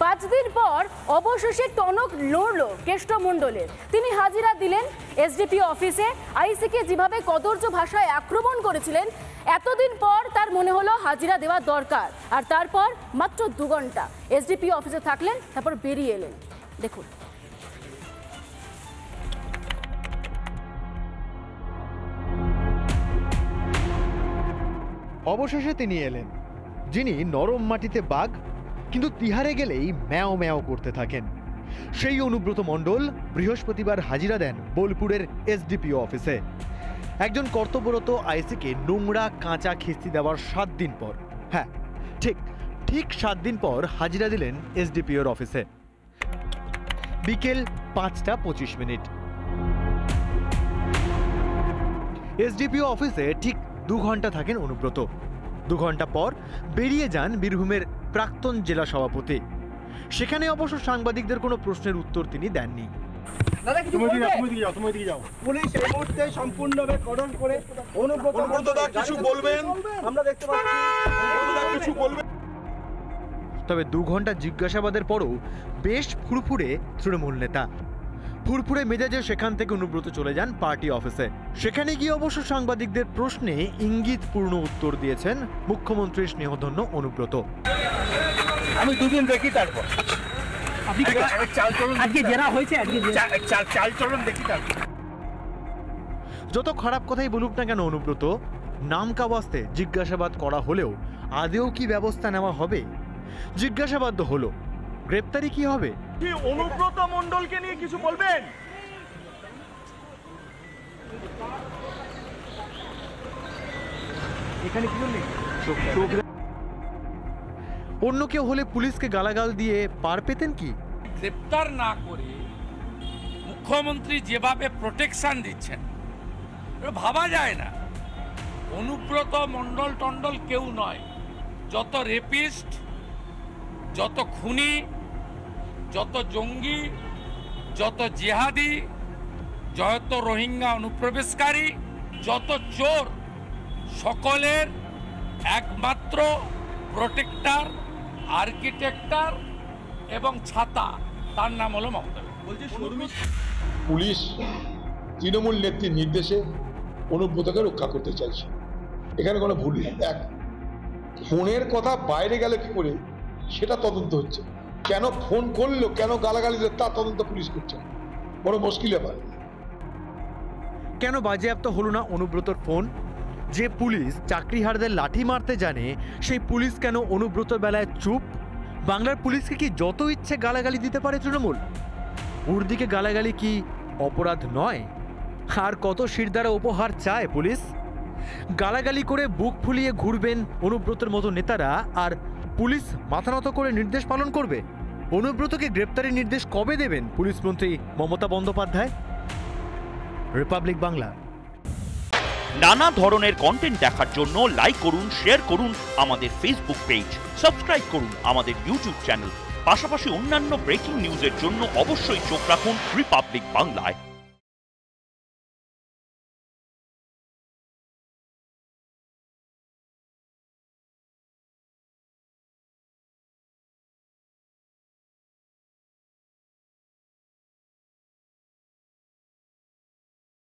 5 দিন পর অবশেষে টনক লড়ল কেষ্টমণ্ডলের। তিনি হাজিরা দিলেন এসডিপি অফিসে। আইসিকে যেভাবে কদর্য ভাষায় আক্রমণ করেছিলেন, এতদিন পর তার মনে হলো হাজিরা দেওয়া দরকার। আর তারপর মাত্র 2 ঘন্টা এসডিপি অফিসে থাকলেন, তারপর বেরিয়ে এলেন। দেখুন। অবশেষে তিনি এলেন, যিনি নরম মাটিতে বাঘ, কিন্তু তিহারে গেলেই ম্যাও ম্যাও করতে থাকেন। সেই অনুব্রত মণ্ডল বৃহস্পতিবার হাজিরা দেন বোলপুরের এসডিপিও অফিসে। একজন কর্তব্যরত আইসিকে নোংরা কাঁচা খিস্তি দেওয়ার 7 দিন পর, হ্যাঁ ঠিক 7 দিন পর হাজিরা দিলেন এসডিপিওর অফিসে। বিকেল 5:25। এসডিপিও অফিসে ঠিক 2 ঘন্টা থাকেন অনুব্রত। 2 ঘন্টা পর বেরিয়ে যান বীরভূমের প্রাক্তন জেলা সভাপতি। সেখানে অবশ্য সাংবাদিকদের কোনো প্রশ্নের উত্তর তিনি দেননি। তবে 2 ঘন্টা জিজ্ঞাসাবাদের পরও বেশ ফুরফুরে তৃণমূল নেতা। ফুরফুরে মেজাজে সেখান থেকে অনুব্রত চলে যান পার্টি অফিসে। সেখানে গিয়ে অবশ্য সাংবাদিকদের প্রশ্নে ইঙ্গিতপূর্ণ উত্তর দিয়েছেন মুখ্যমন্ত্রীর স্নেহধন্য অনুব্রত। আমি 2 দিন দেখি, তারপর যত খারাপ কথাই বলুক না কেন অনুব্রত, নাম কাওয়াস্তে জিজ্ঞাসাবাদ করা হলেও আদেও কি ব্যবস্থা নেওয়া হবে? জিজ্ঞাসাবাদ তো হলো, গ্রেপ্তারি কি হবে? কি অনুব্রত মণ্ডলকে নিয়ে কিছু বলবেন? এখানে কি নেই। অন্য কেউ হলে পুলিশকে গালাগাল দিয়ে পার পেতেন কি? গ্রেপ্তার না করে মুখ্যমন্ত্রী যেভাবে প্রোটেকশন দিচ্ছেন, ভাবা যায় না। অনুব্রত মণ্ডল টন্ডল কেউ নয়। যত রেপিস্ট, যত খুনি, যত জঙ্গি, যত জিহাদি, যত রোহিঙ্গা অনুপ্রবেশকারী, যত চোর, সকলের একমাত্র প্রোটেক্টর, আর্কিটেক্টর এবং ছাতা, তার নাম হলো মমতা। পুলিশ তৃণমূল নেত্রীর নির্দেশে অনুব্রতকে রক্ষা করতে চাইছে। এখানে কোনো ভুল নেই। এক, ফোনের কথা বাইরে গেলে কি করে সেটা তদন্ত হচ্ছে। কেন ফোন করলো, কেন গালাগালি দিল, তা তদন্ত পুলিশ করছে। বড় মুশকিল ব্যাপার। কেন বাজেয়াপ্ত হলো না অনুব্রতর ফোন? যে পুলিশ চাকরিহারদের লাঠি মারতে জানে, সেই পুলিশ কেন অনুব্রতর বেলায় চুপ? বাংলার পুলিশকে কি যত ইচ্ছে গালাগালি দিতে পারে তৃণমূল? ওর দিকে গালাগালি কি অপরাধ নয়? আর কত শিরদাঁড়া উপহার চায় পুলিশ? গালাগালি করে বুক ফুলিয়ে ঘুরবেন অনুব্রতের মতো নেতারা, আর পুলিশ মাথা নত করে নির্দেশ পালন করবে? অনুব্রতকে গ্রেপ্তারের নির্দেশ কবে দেবেন পুলিশ মন্ত্রী মমতা বন্দ্যোপাধ্যায়? রিপাবলিক বাংলা। নানা ধরনের কন্টেন্ট দেখার জন্য লাইক করুন, শেয়ার করুন আমাদের ফেসবুক পেজ, সাবস্ক্রাইব করুন আমাদের ইউটিউব চ্যানেল। পাশাপাশি অন্যান্য ব্রেকিং নিউজের জন্য অবশ্যই চোখ রাখুন রিপাবলিক বাংলায়।